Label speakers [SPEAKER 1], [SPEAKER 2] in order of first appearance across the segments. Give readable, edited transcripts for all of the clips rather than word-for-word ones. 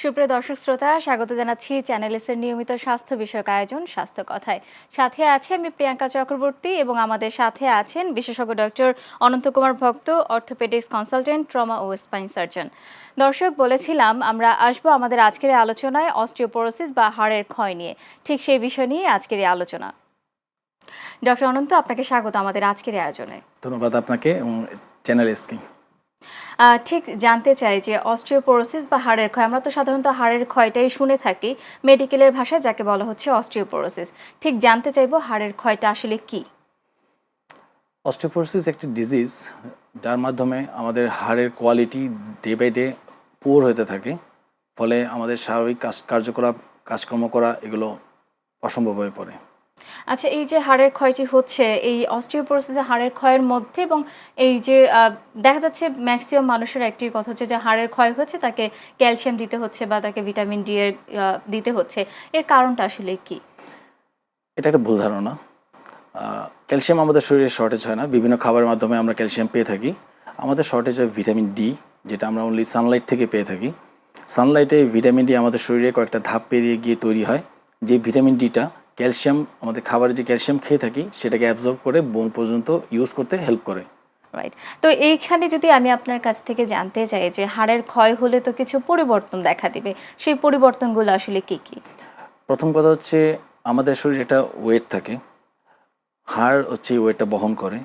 [SPEAKER 1] সুপ্রিয় দর্শক শ্রোতা, স্বাগত জানাচ্ছি চ্যানেল এস এর নিয়মিত স্বাস্থ্য বিষয়ক আয়োজন স্বাস্থ্য কথায়। সাথে আছে আমি প্রিয়াঙ্কা চক্রবর্তী এবং আমাদের সাথে আছেন বিশেষজ্ঞ ডক্টর অনন্ত কুমার ভক্ত, অর্থোপেডিক্স কনসালটেন্ট, ট্রমা ও স্পাইন সার্জন। দর্শক, বলেছিলাম আমরা আসবো আমাদের আজকের আলোচনায় অস্টিওপোরোসিস বা হাড়ের ক্ষয় নিয়ে। ঠিক সেই বিষয় নিয়ে আজকের এই আলোচনা। ডক্টর অনন্ত, আপনাকে স্বাগত আমাদের আজকের আয়োজনে।
[SPEAKER 2] ধন্যবাদ আপনাকে এবং চ্যানেল এসকে।
[SPEAKER 1] ঠিক জানতে চাই যে অস্টিওপোরোসিস বা হাড়ের ক্ষয়, আমরা তো সাধারণত হাড়ের ক্ষয়টাই শুনে থাকি মেডিকেলের ভাষায়, যাকে বলা হচ্ছে অস্টিওপোরোসিস। ঠিক জানতে চাইবো হাড়ের ক্ষয়টা আসলে কি?
[SPEAKER 2] অস্টিওপোরোসিস একটি ডিজিজ যার মাধ্যমে আমাদের হাড়ের quality day by day poor হতে থাকে, ফলে আমাদের স্বাভাবিক কার্যকলাপ কাজকর্ম করা এগুলো অসম্ভব হয়ে পড়ে।
[SPEAKER 1] আচ্ছা, এই যে হাড়ের ক্ষয়টি হচ্ছে, এই অস্টিওপোরোসিসে হাড়ের ক্ষয়ের মধ্যে এবং এই যে দেখা যাচ্ছে ম্যাক্সিমাম মানুষের একটি কথা হচ্ছে যে হাড়ের ক্ষয় হচ্ছে, তাকে ক্যালসিয়াম দিতে হচ্ছে বা তাকে ভিটামিন ডি এর দিতে হচ্ছে। এর কারণটা আসলে কি?
[SPEAKER 2] এটা একটা ভুল ধারণা। ক্যালসিয়াম আমাদের শরীরে শর্টেজ হয় না, বিভিন্ন খাবারের মাধ্যমে আমরা ক্যালসিয়াম পেয়ে থাকি। আমাদের শর্টেজ হয় ভিটামিন ডি, যেটা আমরা অনলি সানলাইট থেকে পেয়ে থাকি। সানলাইটে ভিটামিন ডি আমাদের শরীরে কয়েকটা ধাপ পেরিয়ে গিয়ে তৈরি হয়। যে ভিটামিন ডিটা ক্যালসিয়াম, আমাদের খাবারে যে ক্যালসিয়াম খেয়ে থাকি সেটাকে অ্যাবজর্ব করে বোন পর্যন্ত ইউজ করতে হেল্প করে।
[SPEAKER 1] রাইট। তো এইখানে যদি আমি আপনার কাছ থেকে জানতে চাই যে হাড়ের ক্ষয় হলে তো কিছু পরিবর্তন দেখা দিবে, সেই পরিবর্তনগুলো আসলে কি কি?
[SPEAKER 2] প্রথম কথা হচ্ছে, আমাদের শরীরে একটা ওয়েট থাকে, হাড় হচ্ছে এই ওয়েটটা বহন করে।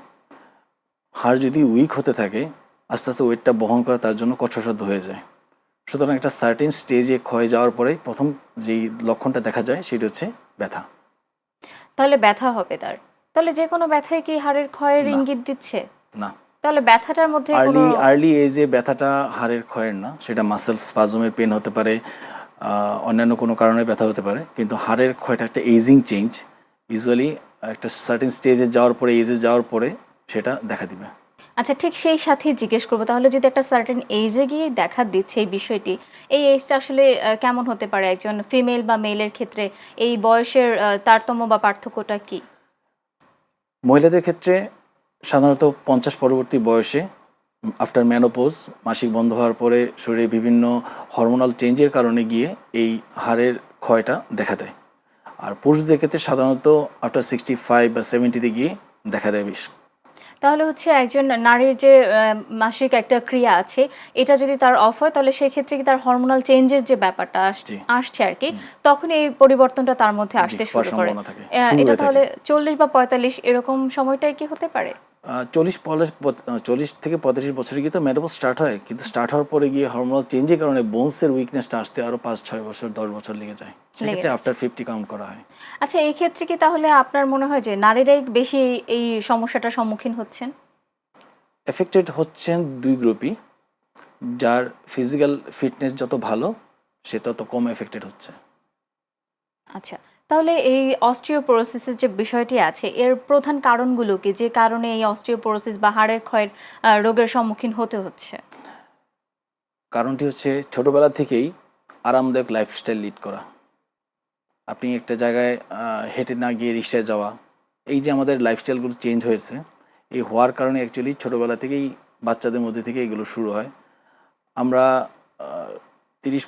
[SPEAKER 2] হাড় যদি উইক হতে থাকে, আস্তে আস্তে ওয়েটটা বহন করা তার জন্য কষ্টসাধ্য হয়ে যায়। সুতরাং একটা সার্টেন স্টেজে ক্ষয় যাওয়ার পরে প্রথম যেই লক্ষণটা দেখা যায় সেটা হচ্ছে ব্যথা।
[SPEAKER 1] তাহলে ব্যথা হবে তার। তাহলে যে কোনো ব্যথাই কি হাড়ের ক্ষয়ের
[SPEAKER 2] না,
[SPEAKER 1] ইঙ্গিত দিচ্ছে?
[SPEAKER 2] না।
[SPEAKER 1] তাহলে ব্যথাটার মধ্যে কোনো
[SPEAKER 2] আর্লি এজে ব্যথাটা হাড়ের ক্ষয়ের না, সেটা মাসেল স্পাজমের পেন হতে পারে, অন্যান্য কোনো কারণে ব্যথা হতে পারে, কিন্তু হাড়ের ক্ষয়টা একটা এজিং চেঞ্জ। ইউজুয়ালি একটা সার্টেন স্টেজে যাওয়ার পরে, এজে যাওয়ার পরে সেটা দেখা দিবে।
[SPEAKER 1] আচ্ছা, ঠিক সেই সাথেই জিজ্ঞেস করবো, তাহলে যদি একটা সার্টেন এইজে গিয়ে দেখা দিচ্ছে এই বিষয়টি, এই এইজটা আসলে কেমন হতে পারে একজন ফিমেল বা মেলের ক্ষেত্রে? এই বয়সের তারতম্য বা পার্থক্যটা কি?
[SPEAKER 2] মহিলাদের ক্ষেত্রে সাধারণত 50 পরবর্তী বয়সে, আফটার ম্যানোপোজ, মাসিক বন্ধ হওয়ার পরে শরীরে বিভিন্ন হরমোনাল চেঞ্জের কারণে গিয়ে এই হাড়ের ক্ষয়টা দেখা দেয়। আর পুরুষদের ক্ষেত্রে সাধারণত আফটার 65 বা 70-তে গিয়ে দেখা দেয় বেশ।
[SPEAKER 1] তাহলে হচ্ছে একজন নারীর যে মাসিক একটা ক্রিয়া আছে, এটা যদি তার অফ হয়, তাহলে সেক্ষেত্রে কি তার হরমোনাল চেঞ্জের যে ব্যাপারটা
[SPEAKER 2] জি,
[SPEAKER 1] আসছে আর কি, তখন এই পরিবর্তনটা তার মধ্যে
[SPEAKER 2] জি,
[SPEAKER 1] আসতে
[SPEAKER 2] হওয়ার
[SPEAKER 1] শুরু করে।
[SPEAKER 2] সম্ভাবনা থাকে, শুরু
[SPEAKER 1] এটা
[SPEAKER 2] হয়ে থাকে।
[SPEAKER 1] তাহলে 40 বা 45 এরকম সময়টাই কি হতে পারে?
[SPEAKER 2] 40 থেকে 35 বছরে গিয়ে তো মেনোপজ স্টার্ট হয়, কিন্তু স্টার্ট হওয়ার পরে গিয়ে হরমোনাল চেঞ্জের কারণে বোনসের উইকনেসটা আসতে আরও 5-6 বছর 10 বছর লেগে যায়।
[SPEAKER 1] লেগে
[SPEAKER 2] সেক্ষেত্রে
[SPEAKER 1] যাচ্ছে।
[SPEAKER 2] আফটার 50 কাউন্ট করা হয়।
[SPEAKER 1] আচ্ছা, এই ক্ষেত্রে কি তাহলে আপনার মনে হয় যে নারীরাই বেশি এই সমস্যাটার সম্মুখীন হচ্ছেন?
[SPEAKER 2] এফেক্টেড হচ্ছেন দুই গ্রুপই। যার ফিজিক্যাল ফিটনেস যত ভালো, সে তত কম এফেক্টেড হচ্ছে।
[SPEAKER 1] আচ্ছা, তাহলে এই অস্টিওপোরোসিসের যে বিষয়টি আছে, এর প্রধান কারণগুলো কি, যে কারণে এই অস্টিওপোরোসিস বা হাড়ের ক্ষয়ের রোগের সম্মুখীন হতে হচ্ছে?
[SPEAKER 2] কারণটি হচ্ছে ছোটোবেলা থেকেই আরামদায়ক লাইফস্টাইল লিড করা। আপনি একটা জায়গায় হেঁটে না গিয়ে রিক্সায় যাওয়া, এই যে আমাদের লাইফস্টাইলগুলো চেঞ্জ হয়েছে, এই হওয়ার কারণে অ্যাকচুয়ালি ছোটোবেলা থেকেই বাচ্চাদের মধ্যে থেকে এগুলো শুরু হয়। আমরা 30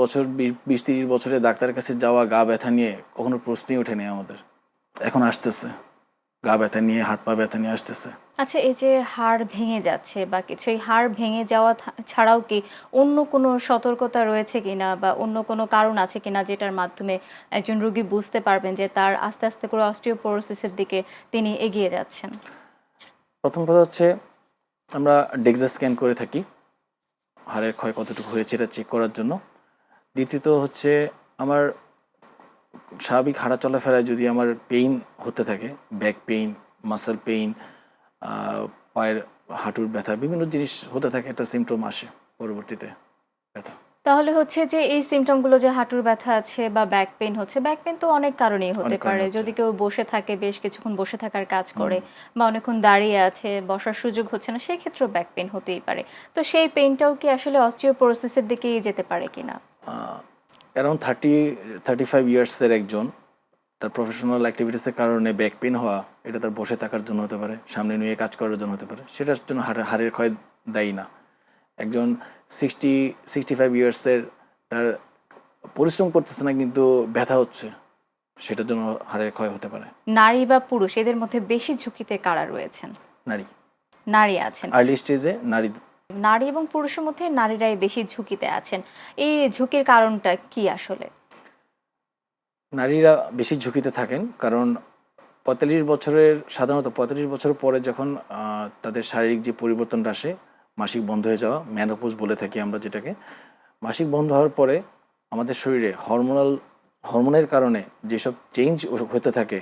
[SPEAKER 2] বছর 20-30 বছরে ডাক্তারের কাছে যাওয়া গা ব্যথা নিয়ে কখনো প্রশ্নই ওঠেনি আমাদের। এখন আসতেছে, গা ব্যথা নিয়ে, হাত পা ব্যথা নিয়ে আসতেছে।
[SPEAKER 1] আচ্ছা, এই যে হাড় ভেঙে যাচ্ছে বা কিছু, এই হাড় ভেঙে যাওয়া ছাড়াও কি অন্য কোনো সতর্কতা রয়েছে কিনা বা অন্য কোনো কারণ আছে কিনা, যেটার মাধ্যমে একজন রোগী বুঝতে পারবেন যে তার আস্তে আস্তে করে অস্টিওপোরোসিসের দিকে তিনি এগিয়ে যাচ্ছেন?
[SPEAKER 2] প্রথম কথা হচ্ছে, আমরা ডেক্সা স্ক্যান করে থাকি হাড়ের ক্ষয় কতটুকু হয়েছে এটা চেক করার জন্য। দ্বিতীয়ত হচ্ছে, আমার স্বাভাবিক হাঁটা চলাফেরায় যদি আমার পেইন হতে থাকে, ব্যাক পেইন, মাসেল পেইন, পায়ের হাঁটুর ব্যথা, বিভিন্ন জিনিস হতে থাকে, একটা সিমটম আসে পরবর্তীতে ব্যথা।
[SPEAKER 1] তাহলে হচ্ছে যে এই সিমটমগুলো, যে হাঁটুর ব্যথা আছে বা ব্যাক পেইন হচ্ছে, ব্যাক পেইন তো অনেক কারণেই হতে
[SPEAKER 2] অনেক কারণে
[SPEAKER 1] পারে।
[SPEAKER 2] হচ্ছে।
[SPEAKER 1] যদি কেউ বসে থাকে, বেশ কিছুক্ষণ বসে থাকার কাজ করে, বা অনেকক্ষণ দাঁড়িয়ে আছে, বসার সুযোগ হচ্ছে না, সেই ক্ষেত্রেও ব্যাক পেইন হতেই পারে। তো সেই পেইনটাও কি আসলে অস্টিওপোরোসিসের দিকেই যেতে পারে কিনা?
[SPEAKER 2] অ্যারাউন্ড 35 ইয়ার্সের একজন, তার প্রফেশনাল অ্যাক্টিভিটিসের কারণে ব্যাক পেন হওয়া, এটা তার বসে থাকার জন্য হতে পারে, সামনে নিয়ে কাজ করার জন্য হতে পারে, সেটার জন্য হাড়ের ক্ষয় দায়ী না। একজন 65 ইয়ার্সের, তার পরিশ্রম করতেছে না কিন্তু ব্যথা হচ্ছে, সেটার জন্য হাড়ের ক্ষয় হতে পারে।
[SPEAKER 1] নারী বা পুরুষ এদের মধ্যে বেশি ঝুঁকিতে কারা রয়েছেন?
[SPEAKER 2] নারী,
[SPEAKER 1] নারী আছেন।
[SPEAKER 2] আর্লি স্টেজে নারী।
[SPEAKER 1] নারী এবং পুরুষের মধ্যে নারীরাই বেশি ঝুঁকিতে আছেন। এই ঝুঁকির কারণটা কি আসলে?
[SPEAKER 2] নারীরা বেশি ঝুঁকিতে থাকেন কারণ 45 বছর পরে যখন তাদের শারীরিক যে পরিবর্তনটা আসে, মাসিক বন্ধ হয়ে যাওয়া, ম্যানোপজ বলে থাকি আমরা যেটাকে, মাসিক বন্ধ হওয়ার পরে আমাদের শরীরে হরমোনের কারণে যেসব চেঞ্জ হতে থাকে,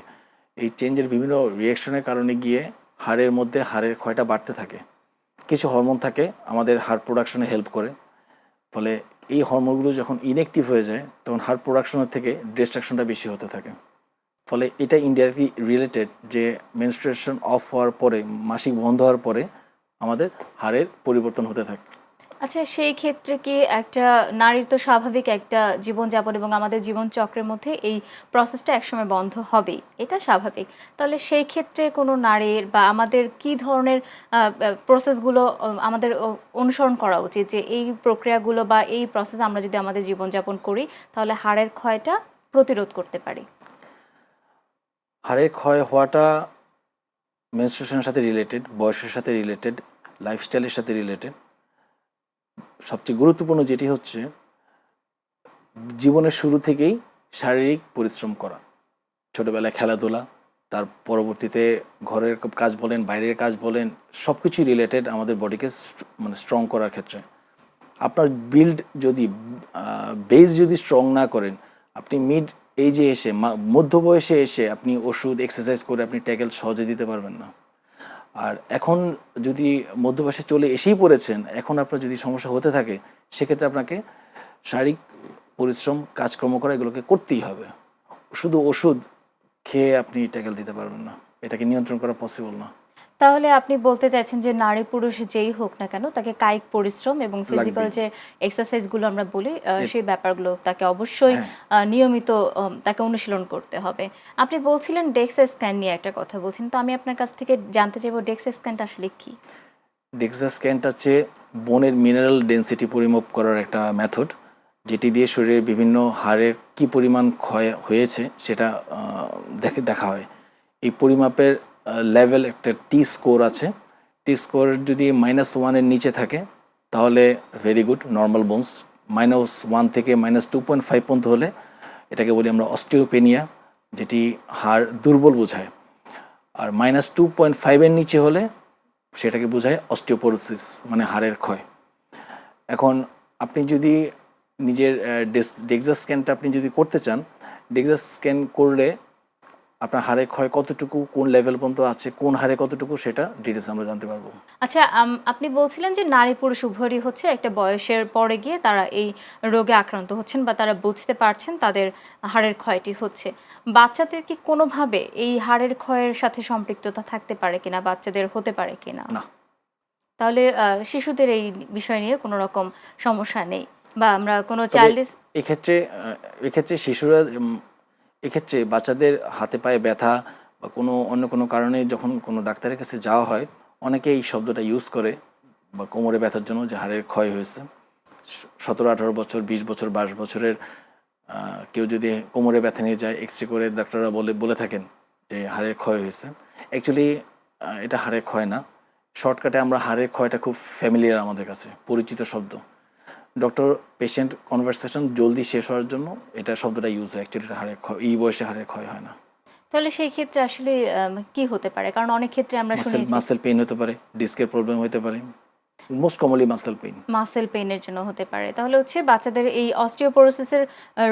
[SPEAKER 2] এই চেঞ্জের বিভিন্ন রিয়াকশনের কারণে গিয়ে হাড়ের মধ্যে হাড়ের ক্ষয়টা বাড়তে থাকে। কিছু হরমোন থাকে আমাদের হাড় প্রোডাকশনে হেল্প করে, ফলে এই হরমোনগুলো যখন ইনঅ্যাক্টিভ হয়ে যায় তখন হাড় প্রোডাকশনের থেকে ডিস্ট্রাকশনটা বেশি হতে থাকে। ফলে এটা ইনডাইরেক্টলি রিলেটেড যে মেনস্ট্রুয়েশন অফ হওয়ার পরে, মাসিক বন্ধ হওয়ার পরে আমাদের হাড়ের পরিবর্তন হতে থাকে।
[SPEAKER 1] আচ্ছা, সেই ক্ষেত্রে কি একটা নারীর তো স্বাভাবিক একটা জীবনযাপন এবং আমাদের জীবন চক্রের মধ্যে এই প্রসেসটা একসময় বন্ধ হবেই, এটা স্বাভাবিক। তাহলে সেই ক্ষেত্রে কোনো নারীর বা আমাদের কি ধরনের প্রসেসগুলো আমাদের অনুসরণ করা উচিত, যে এই প্রক্রিয়াগুলো বা এই প্রসেস আমরা যদি আমাদের জীবনযাপন করি তাহলে হাড়ের ক্ষয়টা প্রতিরোধ করতে পারি?
[SPEAKER 2] হাড়ের ক্ষয় হওয়াটা মেনস্ট্রুয়েশনের সাথে রিলেটেড, বয়সের সাথে রিলেটেড, লাইফস্টাইলের সাথে রিলেটেড। সবচেয়ে গুরুত্বপূর্ণ যেটি হচ্ছে জীবনের শুরু থেকেই শারীরিক পরিশ্রম করা, ছোটোবেলায় খেলাধুলা, তার পরবর্তীতে ঘরের কাজ বলেন, বাইরের কাজ বলেন, সব কিছুই রিলেটেড আমাদের বডিকে মানে স্ট্রং করার ক্ষেত্রে। আপনার বিল্ড যদি বেস যদি স্ট্রং না করেন, আপনি মিড এইজে এসে মধ্য বয়সে এসে আপনি ওষুধ এক্সারসাইজ করে আপনি ট্যাকেল সহজে দিতে পারবেন না। আর এখন যদি মধ্য বয়সে চলে এসেই পড়েছেন, এখন আপনার যদি সমস্যা হতে থাকে, সেক্ষেত্রে আপনাকে শারীরিক পরিশ্রম, কাজকর্ম করা, এগুলোকে করতেই হবে। শুধু ওষুধ খেয়ে আপনি ট্যাকেল দিতে পারবেন না, এটাকে নিয়ন্ত্রণ করা পসিবল না।
[SPEAKER 1] তাহলে আপনি বলতে চাইছেন যে নারী পুরুষ যেই হোক না কেন তাকে কায়িক পরিশ্রম এবং ফিজিক্যাল
[SPEAKER 2] লাগবেই।
[SPEAKER 1] যে এক্সারসাইজগুলো আমরা বলি
[SPEAKER 2] এ-
[SPEAKER 1] সেই ব্যাপারগুলো তাকে অবশ্যই
[SPEAKER 2] হ্যাঁ,
[SPEAKER 1] নিয়মিত তাকে অনুশীলন করতে হবে। আপনি বলছিলেন ডেক্সা স্ক্যান নিয়ে একটা কথা বলছেন, তো আমি আপনার কাছ থেকে জানতে চাইবো ডেক্সা স্ক্যানটা আসলে কি?
[SPEAKER 2] ডেক্সা স্ক্যানটা হচ্ছে বোনের মিনারেল ডেনসিটি পরিমাপ করার একটা মেথড, যেটি দিয়ে শরীরের বিভিন্ন হাড়ের কী পরিমাণ ক্ষয় হয়েছে সেটা দেখা হয়। এই পরিমাপের লেভেল একটা টি স্কোর আছে। টি স্কোর যদি -1-এর নিচে থাকে তাহলে ভেরি গুড, নর্মাল বোনস। -1 থেকে -2.5 পর্যন্ত হলে এটাকে বলি আমরা অস্টিওপেনিয়া, যেটি হাড় দুর্বল বোঝায়। আর -2.5-এর নিচে হলে সেটাকে বোঝায় অস্টিওপোরোসিস, মানে হাড়ের ক্ষয়। এখন আপনি যদি নিজের ডেক্সা স্ক্যানটা আপনি যদি করতে চান, ডেক্সা স্ক্যান করলে আপনার হাড়ের ক্ষয় কতটুকু, কোন লেভেল পর্যন্ত আছে, কোন হাড়ে কতটুকু, সেটা ডিটেলস আমরা জানতে পারবো।
[SPEAKER 1] আচ্ছা, আপনি বলছিলেন যে নারী পুরুষ উভয়ই হচ্ছে একটা বয়সের পরে গিয়ে তারা এই রোগে আক্রান্ত হচ্ছেন বা তারা বুঝতে পারছেন তাদের হাড়ের ক্ষয়টি হচ্ছে। বাচ্চাদের কি কোনোভাবে এই হাড়ের ক্ষয়ের সাথে সম্পৃক্ততা থাকতে পারে কিনা, বাচ্চাদের হতে পারে কিনা?
[SPEAKER 2] না,
[SPEAKER 1] তাহলে শিশুদের এই বিষয় নিয়ে কোনো রকম সমস্যা নেই বা আমরা কোনো
[SPEAKER 2] তবে
[SPEAKER 1] চাইল্ড
[SPEAKER 2] এক্ষেত্রে শিশুরা এক্ষেত্রে বাচ্চাদের হাতে পায়ে ব্যথা বা অন্য কোনো কারণে যখন কোনো ডাক্তারের কাছে যাওয়া হয়, অনেকে এই শব্দটা ইউজ করে বা কোমরে ব্যথার জন্য, যে হাড়ের ক্ষয় হয়েছে। 17-18 বছর, 20 বছর, 22 বছরের কেউ যদি কোমরে ব্যথা নিয়ে যায়, এক্সরে করে ডাক্তাররা বলে থাকেন যে হাড়ের ক্ষয় হয়েছে। অ্যাকচুয়ালি এটা হাড়ের ক্ষয় না। শর্টকাটে আমরা হাড়ের ক্ষয়টা খুব ফ্যামিলিয়ার, আমাদের কাছে পরিচিত শব্দ। ডক্টর পেশেন্ট কনভারসেশন জলদি শেষ হওয়ার জন্য এটা শব্দটা ইউজ হয়। অ্যাকচুয়ালি এটা হাড়ের ক্ষয়, এই বয়সে হাড়ের ক্ষয় হয় না।
[SPEAKER 1] তাহলে সেই ক্ষেত্রে আসলে কি হতে পারে? কারণ অনেক ক্ষেত্রে আমরা শুনি যে
[SPEAKER 2] মাসেল পেইন হতে পারে, ডিস্কের প্রবলেম হতে পারে, most commonly muscle pain.
[SPEAKER 1] Muscle পেইনের জন্য হতে পারে। তাহলে হচ্ছে বাচ্চাদের এই অস্টিওপোরোসিসের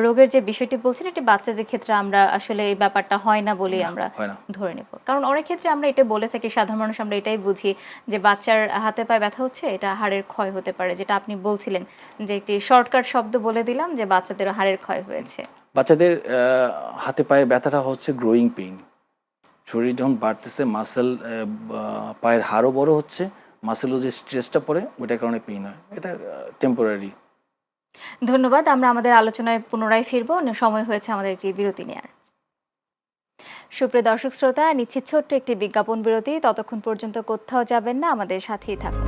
[SPEAKER 1] রোগের যে বিষয়টি বলছেন, এটি বাচ্চাদের ক্ষেত্রে আমরা আসলে এই ব্যাপারটা হয় না বলেই আমরা
[SPEAKER 2] হয় না।
[SPEAKER 1] ধরে নেব। কারণ অনেক ক্ষেত্রে আমরা এটা বলে থাকি, সাধারণ মানুষ আমরা এটাই বুঝি যে বাচ্চার হাতে পায়ে ব্যথা হচ্ছে, এটা হাড়ের ক্ষয় হতে পারে। যেটা আপনি বলছিলেন যে একটি শর্টকাট শব্দ বলে দিলাম যে বাচ্চাদের হাড়ের ক্ষয় হয়েছে।
[SPEAKER 2] বাচ্চাদের হাতে পায়ে ব্যথাটা হচ্ছে গ্রোয়িং পেইন। শরীর যখন বাড়তেছে, মাসেল, পায়ের হাড়ও বড় হচ্ছে, মাসেলও যে স্ট্রেসটা পড়ে ওইটার কারণে পেইন হয়। এটা টেম্পোরারি।
[SPEAKER 1] ধন্যবাদ। আমরা আমাদের আলোচনায় পুনরায় ফিরবো। সময় হয়েছে আমাদের একটি বিরতি নেয়ার। সুপ্রিয় দর্শক শ্রোতা, নিচ্ছি ছোট্ট একটি বিজ্ঞাপন বিরতি। ততক্ষণ পর্যন্ত কোথাও যাবেন না, আমাদের সাথেই থাকুন।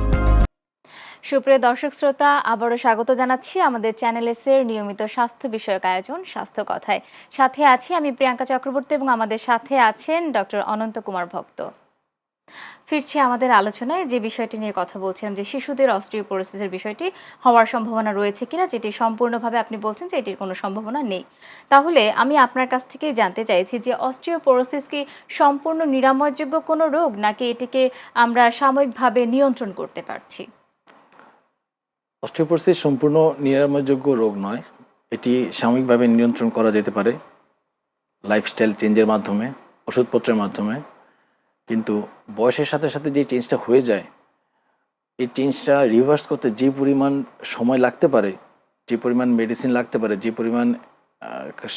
[SPEAKER 1] সুপ্রিয় দর্শক শ্রোতা, আবারও স্বাগত জানাচ্ছি আমাদের চ্যানেলের নিয়মিত স্বাস্থ্য বিষয়ক আয়োজন স্বাস্থ্য কথায়। সাথে আছি আমি প্রিয়াঙ্কা চক্রবর্তী এবং আমাদের সাথে আছেন ডক্টর অনন্ত কুমার ভক্ত। ফিরছি আমাদের আলোচনায়, যে বিষয়টি নিয়ে কথা বলছিলাম যে শিশুদের অস্টিওপোরোসিসের বিষয়টি হওয়ার সম্ভাবনা রয়েছে কিনা, যেটি সম্পূর্ণভাবে আপনি বলছেন যে এটির কোনো সম্ভাবনা নেই। তাহলে আমি আপনার কাছ থেকেই জানতে চাইছি যে অস্টিওপোরোসিস কি সম্পূর্ণ নিরাময়যোগ্য কোনো রোগ, নাকি এটিকে আমরা সাময়িকভাবে নিয়ন্ত্রণ করতে পারছি?
[SPEAKER 2] অস্টিওপোরোসিস সম্পূর্ণ নিরাময়যোগ্য রোগ নয়। এটি সাময়িকভাবে নিয়ন্ত্রণ করা যেতে পারে লাইফস্টাইল চেঞ্জের মাধ্যমে, ওষুধপত্রের মাধ্যমে। কিন্তু বয়সের সাথে সাথে যে চেঞ্জটা হয়ে যায়, এই চেঞ্জটা রিভার্স করতে যে পরিমাণ সময় লাগতে পারে, যে পরিমাণ মেডিসিন লাগতে পারে, যে পরিমাণ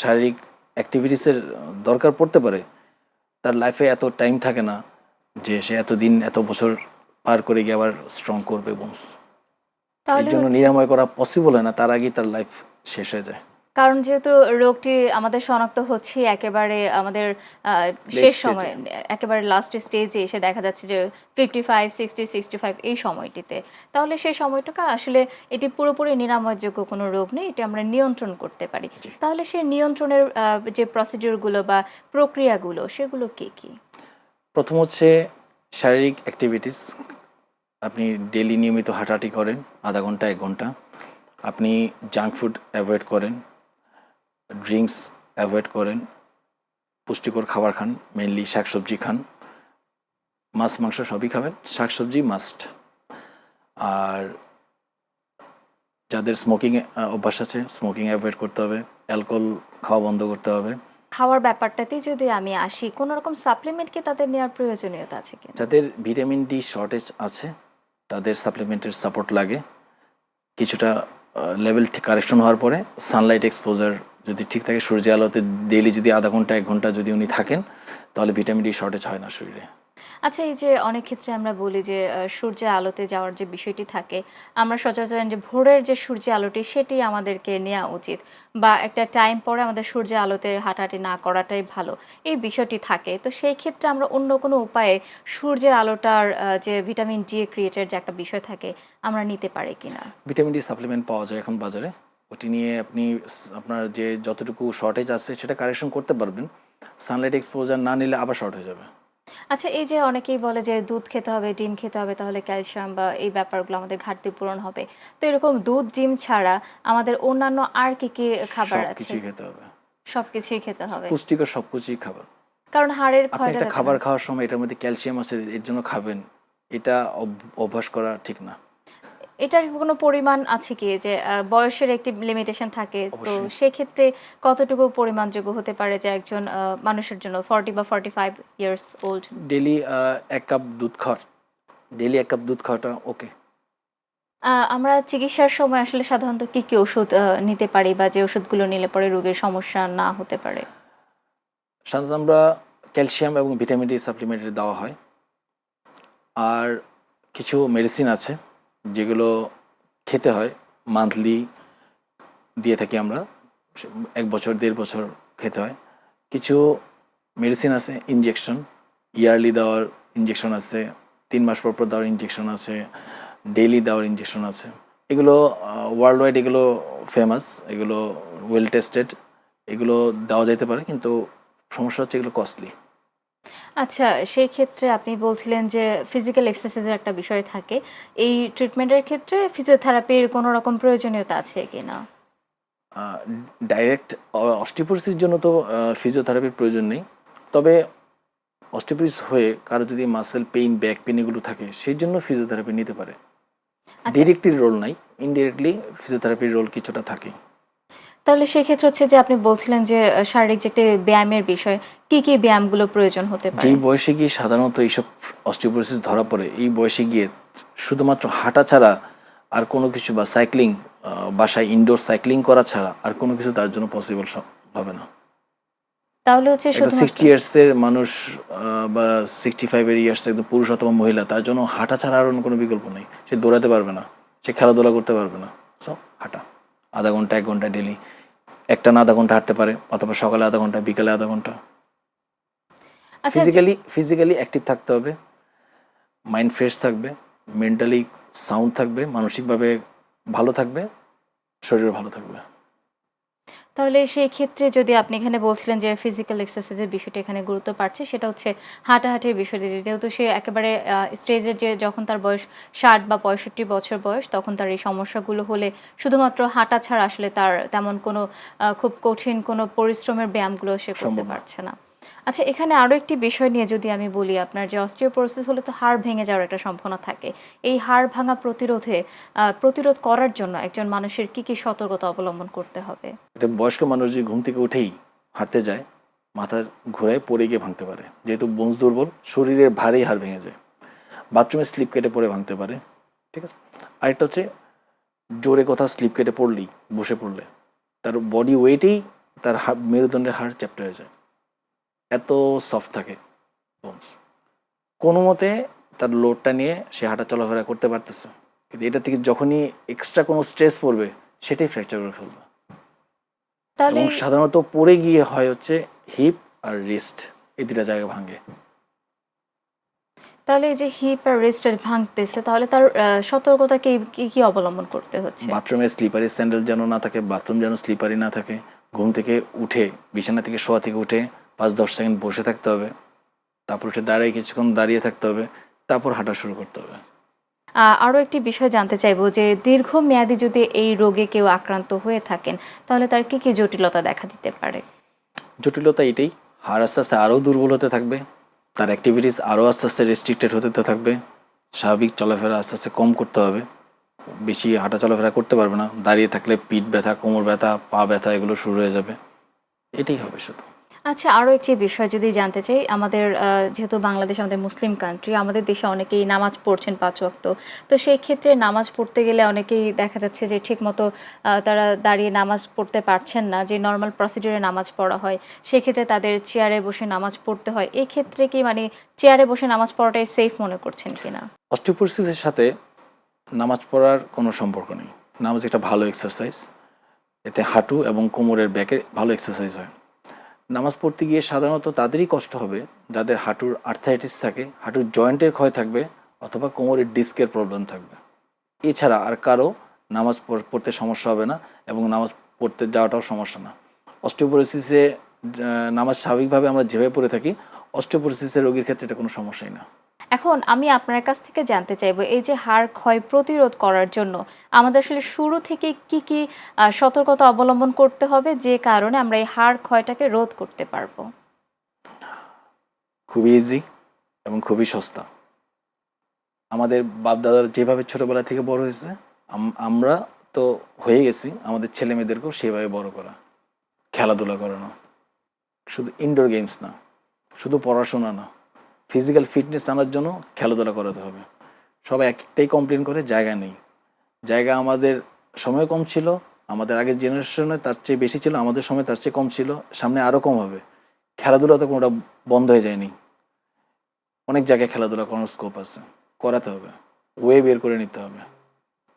[SPEAKER 2] শারীরিক অ্যাক্টিভিটিসের দরকার পড়তে পারে, তার লাইফে এত টাইম থাকে না যে সে এতদিন এত বছর পার করে গিয়ে আবার স্ট্রং করবে বোনস। এর
[SPEAKER 1] তাহলে
[SPEAKER 2] জন্য নিরাময় করা পসিবল হয় না, তার আগেই তার লাইফ শেষ হয়ে যায়।
[SPEAKER 1] কারণ যেহেতু রোগটি আমাদের শনাক্ত হচ্ছে একেবারে আমাদের শেষ সময়ে, একেবারে লাস্ট স্টেজে এসে দেখা যাচ্ছে যে 55, 60, 65 এই সময়টিতে, তাহলে সেই সময়টুকু আসলে এটি পুরোপুরি নিরাময়যোগ্য কোনো রোগ নেই, এটি আমরা নিয়ন্ত্রণ করতে পারি। তাহলে সেই নিয়ন্ত্রণের যে প্রসিডিউরগুলো বা প্রক্রিয়াগুলো, সেগুলো কি কি?
[SPEAKER 2] প্রথম হচ্ছে শারীরিক অ্যাক্টিভিটিস। আপনি ডেলি নিয়মিত হাঁটাহাঁটি করেন আধা ঘন্টা 1 ঘন্টা। আপনি জাঙ্ক ফুড অ্যাভয়েড করেন, ড্রিঙ্কস অ্যাভয়েড করেন, পুষ্টিকর খাবার খান, মেনলি শাকসবজি খান, মাছ মাংস সবই খাবেন, শাকসবজি মাস্ট। আর যাদের স্মোকিং অভ্যাস আছে, স্মোকিং অ্যাভয়েড করতে হবে, অ্যালকোহল খাওয়া বন্ধ করতে হবে।
[SPEAKER 1] খাওয়ার ব্যাপারটাতেই যদি আমি আসি, কোনো রকম সাপ্লিমেন্ট কি তাদের নেওয়ার প্রয়োজনীয়তা আছে কিনা?
[SPEAKER 2] যাদের ভিটামিন ডি শর্টেজ আছে তাদের সাপ্লিমেন্টের সাপোর্ট লাগে। কিছুটা লেভেল ঠিক কারেকশন হওয়ার পরে সানলাইট এক্সপোজার যদি ঠিক থাকে, সূর্যের আলোতে ডেইলি যদি আধা ঘন্টা 1 ঘন্টা যদি উনি থাকেন, তাহলে ভিটামিন ডি শর্টেজ হয় না শরীরে।
[SPEAKER 1] আচ্ছা, এই যে অনেক ক্ষেত্রে আমরা বলি যে সূর্যের আলোতে যাওয়ার যে বিষয়টি থাকে, আমরা সচরাচর জানি যে ভোরের যে সূর্যের আলোটি সেটি আমাদেরকে নেওয়া উচিত, বা একটা টাইম পরে আমাদের সূর্যের আলোতে হাঁটাহাঁটি না করাটাই ভালো, এই বিষয়টি থাকে। তো সেই ক্ষেত্রে আমরা অন্য কোনো উপায়ে সূর্যের আলোটার যে ভিটামিন ডি ক্রিয়েটের যে একটা বিষয় থাকে, আমরা নিতে পারি কিনা?
[SPEAKER 2] ভিটামিন ডি সাপ্লিমেন্ট পাওয়া যায় এখন বাজারে। ওটি নিয়ে আপনি আপনার যে যতটুকু শর্টেজ আছে সেটা কারেকশন করতে পারবেন। সানলাইট এক্সপোজার না নিলে আবার শর্ট হয়ে যাবে।
[SPEAKER 1] আচ্ছা, এই যে অনেকেই বলে যে দুধ খেতে হবে, ডিম খেতে হবে, তাহলে ক্যালসিয়াম বা এই ব্যাপারগুলো আমাদের ঘাটতি পূরণ হবে। তো এরকম দুধ, ডিম ছাড়া আমাদের অন্যান্য আর কি কি খাবার
[SPEAKER 2] সব
[SPEAKER 1] আছে?
[SPEAKER 2] কিছুই খেতে হবে,
[SPEAKER 1] সবকিছুই খেতে হবে,
[SPEAKER 2] পুষ্টিকর সব কিছুই খাবার।
[SPEAKER 1] কারণ হাড়ের
[SPEAKER 2] আপনি
[SPEAKER 1] ক্ষয়টা
[SPEAKER 2] একটা
[SPEAKER 1] যাতে
[SPEAKER 2] খাবার
[SPEAKER 1] না।
[SPEAKER 2] খাওয়ার সময় এটার মধ্যে ক্যালসিয়াম আছে এর জন্য খাবেন, এটা অভ্যাস করা ঠিক না।
[SPEAKER 1] এটার কোনো পরিমাণ আছে কি, যে বয়সের একটি লিমিটেশন থাকে, তো
[SPEAKER 2] অবশ্যই
[SPEAKER 1] সেক্ষেত্রে কতটুকু পরিমাণযোগ্য হতে পারে যে একজন মানুষের জন্য 40 বা 45 ইয়ার্স ওল্ড?
[SPEAKER 2] ডেলি 1 কাপ দুধ খাওয়ার, ডেলি 1 কাপ দুধ খাওয়াটা ওকে।
[SPEAKER 1] আমরা চিকিৎসার সময় আসলে সাধারণত কি কি ওষুধ নিতে পারি, বা যে ওষুধগুলো নিলে পরে রোগের সমস্যা না হতে পারে?
[SPEAKER 2] সাধারণত আমরা ক্যালসিয়াম এবং ভিটামিন ডি সাপ্লিমেন্ট দেওয়া হয়। আর কিছু মেডিসিন আছে যেগুলো খেতে হয়, মান্থলি দিয়ে থাকি আমরা, 1 বছর 1.5 বছর খেতে হয়। কিছু মেডিসিন আছে ইনজেকশন, ইয়ারলি দেওয়ার ইনজেকশন আছে, 3 মাস পর পর দেওয়ার ইনজেকশন আছে, ডেইলি দেওয়ার ইনজেকশন আছে। এগুলো ওয়ার্ল্ড ওয়াইড এগুলো ফেমাস, এগুলো ওয়েল টেস্টেড, এগুলো দেওয়া যেতে পারে, কিন্তু সমস্যা হচ্ছে এগুলো কস্টলি।
[SPEAKER 1] আচ্ছা, সেই ক্ষেত্রে আপনি বলছিলেন যে ফিজিক্যাল এক্সারসাইজের একটা বিষয় থাকে। এই ট্রিটমেন্টের ক্ষেত্রে ফিজিওথেরাপির কোনো রকম প্রয়োজনীয়তা আছে কিনা?
[SPEAKER 2] ডাইরেক্ট অস্টিওপোরোসিসের জন্য তো ফিজিওথেরাপির প্রয়োজন নেই। তবে অস্টিওপোরোসিস হয়ে কারো যদি মাসেল পেইন, ব্যাক পেইন এগুলো থাকে, সেই জন্য ফিজিওথেরাপি নিতে পারে।
[SPEAKER 1] আচ্ছা,
[SPEAKER 2] ডিরেক্টলি রোল নাই, ইনডিরেক্টলি ফিজিওথেরাপির রোল কিছুটা থাকে।
[SPEAKER 1] তাহলে সেক্ষেত্রে হচ্ছে যে আপনি বলছিলেন যে শারীরিক যে একটা ব্যায়ামের বিষয়, কি কি ব্যায়ামগুলো প্রয়োজন হতে পারে?
[SPEAKER 2] যেই বয়সে গিয়ে সাধারণত এইসব অস্টিওপোরোসিস ধরা পড়ে, এই বয়সে গিয়ে শুধুমাত্র হাঁটা ছাড়া আর কোনো কিছু, বা সাইক্লিং, বাসায় ইনডোর সাইক্লিং করা ছাড়া আর কোনো কিছু তার জন্য পসিবল হবে না।
[SPEAKER 1] তাহলে হচ্ছে
[SPEAKER 2] একটা
[SPEAKER 1] শুধুমাত্র
[SPEAKER 2] 60 ইয়ার্সের মানুষ বা 65 ইয়ার্স একদম পুরুষ অথবা মহিলা, তার জন্য হাঁটা ছাড়া আর অন্য কোনো বিকল্প নেই। সে দৌড়াতে পারবে না, সে খেলাধুলা করতে পারবে না, সো হাঁটা আধা ঘন্টা 1 ঘন্টা ডেলি, একটা না আধা ঘন্টা হাঁটতে পারে, অথবা সকালে আধা ঘন্টা, বিকালে আধা ঘন্টা।
[SPEAKER 1] আচ্ছা,
[SPEAKER 2] ফিজিক্যালি অ্যাক্টিভ থাকতে হবে, মাইন্ড ফ্রেশ থাকবে, মেন্টালি সাউন্ড থাকবে, মানসিকভাবে ভালো থাকবে, শরীরও ভালো থাকবে।
[SPEAKER 1] তাহলে সেই ক্ষেত্রে যদি আপনি এখানে বলছিলেন যে ফিজিক্যাল এক্সারসাইজের বিষয়টা এখানে গুরুত্ব পাচ্ছে সেটা হচ্ছে হাঁটাহাঁটির বিষয়টি যেহেতু সে একেবারে স্টেজে যে যখন তার বয়স ৬০ বা ৬৫ বছর বয়স তখন তার এই সমস্যাগুলো হলে শুধুমাত্র হাঁটা ছাড়া আসলে তার তেমন কোনো খুব কঠিন কোনো পরিশ্রমের ব্যায়ামগুলো সে করতে
[SPEAKER 2] সম্ভব না।
[SPEAKER 1] পারছে না। আচ্ছা এখানে আরো একটি বিষয় নিয়ে যদি আমি বলি আপনার যে অস্টিওপোরোসিস হলে তো হাড় ভেঙে যাওয়ার একটা সম্ভাবনা থাকে। এই হাড় ভাঙা প্রতিরোধ করার জন্য একজন মানুষের কি সতর্কতা অবলম্বন করতে হবে?
[SPEAKER 2] এটা বয়স্ক মানুষ যে ঘুম থেকে উঠেই হাঁটতে যায়, মাথা ঘুরায় পড়ে গিয়ে ভাঙতে পারে, যেহেতু বোনস দুর্বল, শরীরের ভারেই হাড় ভেঙে যায়। বাথরুমে স্লিপ কেটে পড়ে ভাঙতে পারে, ঠিক আছে। আরেকটা হচ্ছে জোরে কোথাও স্লিপ কেটে পড়লেই, বসে পড়লে তার বডি ওয়েটেই তার মেরুদণ্ডের হাড় চ্যাপ্টা হয়ে যায়, এত সফট থাকে বোনস। কোনো মতে তার লোডটা নিয়ে সে হাঁটা চলাফেরা করতে পারতেছে, কিন্তু এটা থেকে যখনই এক্সট্রা কোনো স্ট্রেস পড়বে সেটাই ফ্র্যাকচার করে ফেলবে।
[SPEAKER 1] তাহলে
[SPEAKER 2] এবং সাধারণত পড়ে গিয়ে হয় হচ্ছে হিপ আর রিস্ট, এই দুটা জায়গা ভাঙে।
[SPEAKER 1] তাহলে এই যে হিপ আর রিস্টের ভাঙতেছে তাহলে তার সতর্কতা কি অবলম্বন করতে হচ্ছে?
[SPEAKER 2] বাথরুমে স্লিপারি স্যান্ডেল যেন না থাকে, বাথরুম যেন স্লিপারি না থাকে। ঘুম থেকে উঠে, বিছানা থেকে শোয়া থেকে উঠে ৫-১০ সেকেন্ড বসে থাকতে হবে, তারপর উঠে দাঁড়িয়ে কিছুক্ষণ দাঁড়িয়ে থাকতে হবে, তারপর হাঁটা শুরু করতে হবে।
[SPEAKER 1] আরো একটি বিষয় জানতে চাইবো যে দীর্ঘমেয়াদী যদি এই রোগে কেউ আক্রান্ত হয়ে থাকেন তাহলে তার কি জটিলতা দেখা দিতে পারে?
[SPEAKER 2] জটিলতা এটাই, হাড় আস্তে আস্তে আরও দুর্বল হতে থাকবে, তার অ্যাক্টিভিটিস আরও আস্তে আস্তে রেস্ট্রিক্টেড হতে থাকবে, স্বাভাবিক চলাফেরা আস্তে আস্তে কম করতে হবে, বেশি হাঁটা চলাফেরা করতে পারবে না, দাঁড়িয়ে থাকলে পিঠ ব্যথা, কোমর ব্যথা, পা ব্যথা এগুলো শুরু হয়ে যাবে, এটাই হবে শুধু।
[SPEAKER 1] আচ্ছা আরো একটি বিষয় যদি জানতে চাই আমাদের যেহেতু বাংলাদেশ আমাদের মুসলিম কান্ট্রি আমাদের দেশে অনেকেই নামাজ পড়ছেন ৫ ওয়াক্ত। তো সেই ক্ষেত্রে নামাজ পড়তে গেলে অনেকেই দেখা যাচ্ছে যে ঠিকমতো তারা দাঁড়িয়ে নামাজ পড়তে পারছেন না, যে নরমাল প্রসিডিউরে নামাজ পড়া হয় সেক্ষেত্রে তাদের চেয়ারে বসে নামাজ পড়তে হয়। এই ক্ষেত্রে কি মানে চেয়ারে বসে নামাজ পড়াটাই সেফ মনে করছেন কিনা?
[SPEAKER 2] অস্টিওপোরোসিসের সাথে নামাজ পড়ার কোনো সম্পর্ক নেই। নামাজ একটা ভালো এক্সারসাইজ, এতে হাঁটু এবং কোমরের ব্যাকে ভালো এক্সারসাইজ হয়। নামাজ পড়তে গিয়ে সাধারণত তাদেরই কষ্ট হবে যাদের হাঁটুর আর্থারাইটিস থাকে, হাঁটুর জয়েন্টের ক্ষয় থাকবে, অথবা কোমরের ডিস্কের প্রবলেম থাকবে। এছাড়া আর কারো নামাজ পড়তে সমস্যা হবে না, এবং নামাজ পড়তে যাওয়াটাও সমস্যা না। অস্টিওপোরোসিসে নামাজ স্বাভাবিকভাবে আমরা যেভাবে পড়ে থাকি, অস্টিওপোরোসিসের রোগীর ক্ষেত্রে এটা কোনো সমস্যাই না।
[SPEAKER 1] এখন আমি আপনার কাছ থেকে জানতে চাইবো এই যে হাড় ক্ষয় প্রতিরোধ করার জন্য আমাদের আসলে শুরু থেকে কি সতর্কতা অবলম্বন করতে হবে যে কারণে আমরা এই হাড় ক্ষয়টাকে রোধ করতে পারবো?
[SPEAKER 2] খুবই ইজি এবং খুবই সস্তা। আমাদের বাপদাদার যেভাবে ছোটোবেলা থেকে বড় হয়েছে, আমরা তো হয়ে গেছি, আমাদের ছেলে মেয়েদেরকেও সেভাবে বড় করা, খেলাধুলা করানো, শুধু ইনডোর গেমস না, শুধু পড়াশোনা না, ফিজিক্যাল ফিটনেস আনার জন্য খেলাধুলা করাতে হবে। সবাই একটাই কমপ্লেন করে জায়গা নেই। জায়গা আমাদের সময় কম ছিল, আমাদের আগের জেনারেশনে তার চেয়ে বেশি ছিল, আমাদের সময় তার চেয়ে কম ছিল, সামনে আরও কম হবে। খেলাধুলা তো কোনোটা বন্ধ হয়ে যায়নি, অনেক জায়গায় খেলাধুলা করানোর স্কোপ আছে, করাতে হবে, ওয়ে বের করে নিতে হবে।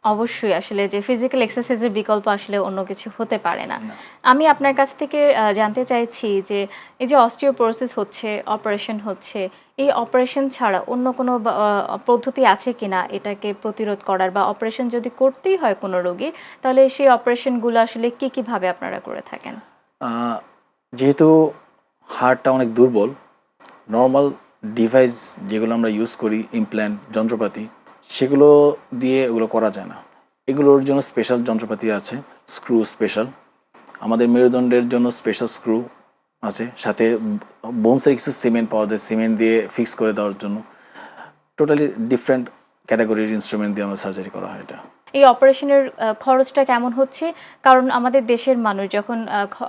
[SPEAKER 1] অবশ্যই আসলে যে ফিজিক্যাল এক্সারসাইজের বিকল্প আসলে অন্য কিছু হতে পারে না।
[SPEAKER 2] না।
[SPEAKER 1] আমি আপনার কাছ থেকে জানতে চাইছি যে এই যে অস্টিওপোরোসিস হচ্ছে, অপারেশন হচ্ছে, এই অপারেশন ছাড়া অন্য কোনো পদ্ধতি আছে কিনা এটাকে প্রতিরোধ করার, বা অপারেশন যদি করতেই হয় কোনো রোগীর তাহলে সেই অপারেশনগুলো আসলে কিভাবে আপনারা করে থাকেন?
[SPEAKER 2] যেহেতু হাড়টা অনেক দুর্বল, নর্মাল ডিভাইস যেগুলো আমরা ইউজ করি, ইমপ্ল্যান্ট যন্ত্রপাতি, সেগুলো দিয়ে ওগুলো করা যায় না। এগুলোর জন্য স্পেশাল যন্ত্রপাতি আছে, স্ক্রু স্পেশাল। আমাদের মেরুদণ্ডের জন্য স্পেশাল স্ক্রু আছে, সাথে বোনসের কিছু সিমেন্ট পাওয়া যায়, সিমেন্ট দিয়ে ফিক্স করে দেওয়ার জন্য। টোটালি ডিফারেন্ট ক্যাটাগরির ইনস্ট্রুমেন্ট দিয়ে আমরা সার্জারি করা হয় এটা।
[SPEAKER 1] এই অপারেশনের খরচটা কেমন হচ্ছে? কারণ আমাদের দেশের মানুষ যখন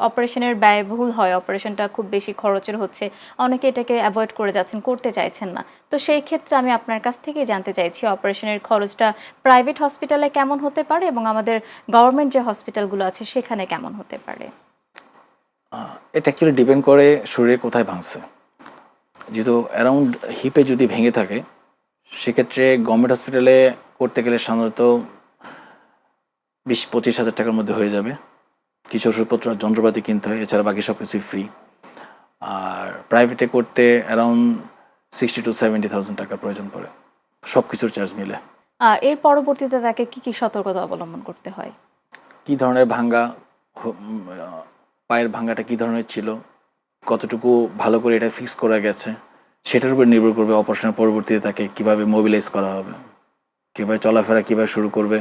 [SPEAKER 1] অপারেশনের ব্যয়বহুল হয়, অপারেশনটা খুব বেশি খরচের হচ্ছে, অনেকে এটাকে অ্যাভয়েড করে যাচ্ছেন, করতে চাইছেন না। তো সেই ক্ষেত্রে আমি আপনার কাছ থেকেই জানতে চাইছি অপারেশনের খরচটা প্রাইভেট হসপিটালে কেমন হতে পারে এবং আমাদের গভর্নমেন্ট যে হসপিটালগুলো আছে সেখানে কেমন হতে পারে?
[SPEAKER 2] এটা অ্যাকচুয়ালি ডিপেন্ড করে শরীরে কোথায় ভাঙছে। যেহেতু অ্যারাউন্ড হিপে যদি ভেঙে থাকে, সেক্ষেত্রে গভর্নমেন্ট হসপিটালে করতে গেলে সাধারণত 20-25 হাজার টাকার মধ্যে হয়ে যাবে। কিছু ওষুধপত্র আর যন্ত্রপাতি কিনতে হয়, এছাড়া বাকি সব কিছুই ফ্রি। আর প্রাইভেটে করতে অ্যারাউন্ড 60,000 to 70,000 টাকার প্রয়োজন পড়ে, সব কিছুর চার্জ মিলে।
[SPEAKER 1] এর পরবর্তীতে তাকে কি কি সতর্কতা অবলম্বন করতে হয়?
[SPEAKER 2] কি ধরনের ভাঙ্গা, পায়ের ভাঙ্গাটা কি ধরনের ছিল, কতটুকু ভালো করে এটা ফিক্স করা গেছে, সেটার উপর নির্ভর করবে অপারেশনের পরবর্তীতে তাকে কিভাবে মোবিলাইজ করা হবে, কীভাবে চলাফেরা কীভাবে শুরু করবে,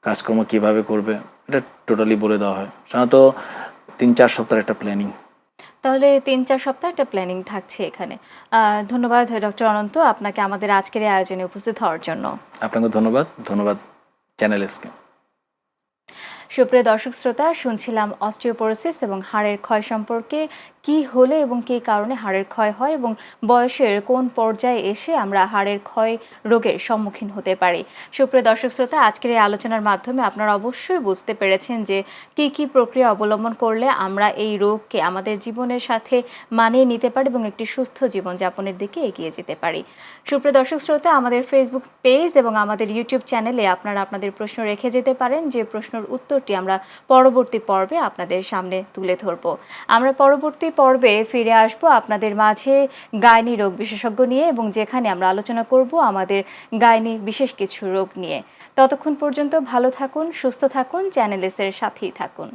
[SPEAKER 2] কাজকর্ম কীভাবে করবে, এটা টোটালি বলে দেওয়া হয়। সাধারণত 3-4 সপ্তাহের একটা প্ল্যানিং।
[SPEAKER 1] তাহলে ৩-৪ সপ্তাহ একটা প্ল্যানিং থাকছে এখানে। ধন্যবাদ ডক্টর অনন্ত আপনাকে আমাদের আজকের এই আয়োজনে উপস্থিত হওয়ার জন্য।
[SPEAKER 2] আপনাকে ধন্যবাদ চ্যানেল এসকে।
[SPEAKER 1] সুপ্রিয় দর্শক শ্রোতা, শুনছিলাম অস্টিওপোরোসিস এবং হাড়ের ক্ষয় সম্পর্কে, কি হলে এবং কী কারণে হাড়ের ক্ষয় হয় এবং বয়সের কোন পর্যায়ে এসে আমরা হাড়ের ক্ষয় রোগের সম্মুখীন হতে পারি। সুপ্রিয় দর্শক শ্রোতা, আজকের এই আলোচনার মাধ্যমে আপনারা অবশ্যই বুঝতে পেরেছেন যে কি কি প্রক্রিয়া অবলম্বন করলে আমরা এই রোগকে আমাদের জীবনের সাথে মানিয়ে নিতে পারি এবং একটি সুস্থ জীবনযাপনের দিকে এগিয়ে যেতে পারি। সুপ্রিয় দর্শক শ্রোতা, আমাদের ফেসবুক পেজ এবং আমাদের ইউটিউব চ্যানেলে আপনারা আপনাদের প্রশ্ন রেখে যেতে পারেন, যে প্রশ্নের উত্তরটি আমরা পরবর্তী পর্বে আপনাদের সামনে তুলে ধরব। আমরা পরবর্তী পর্বে ফিরে আসব আপনাদের মাঝে গাইনি রোগ বিশেষজ্ঞ নিয়ে, এবং যেখানে আমরা আলোচনা করব আমাদের গাইনি বিশেষ কিছু রোগ নিয়ে। ততক্ষণ পর্যন্ত ভালো থাকুন, সুস্থ থাকুন, চ্যানেল এস এর সাথেই থাকুন।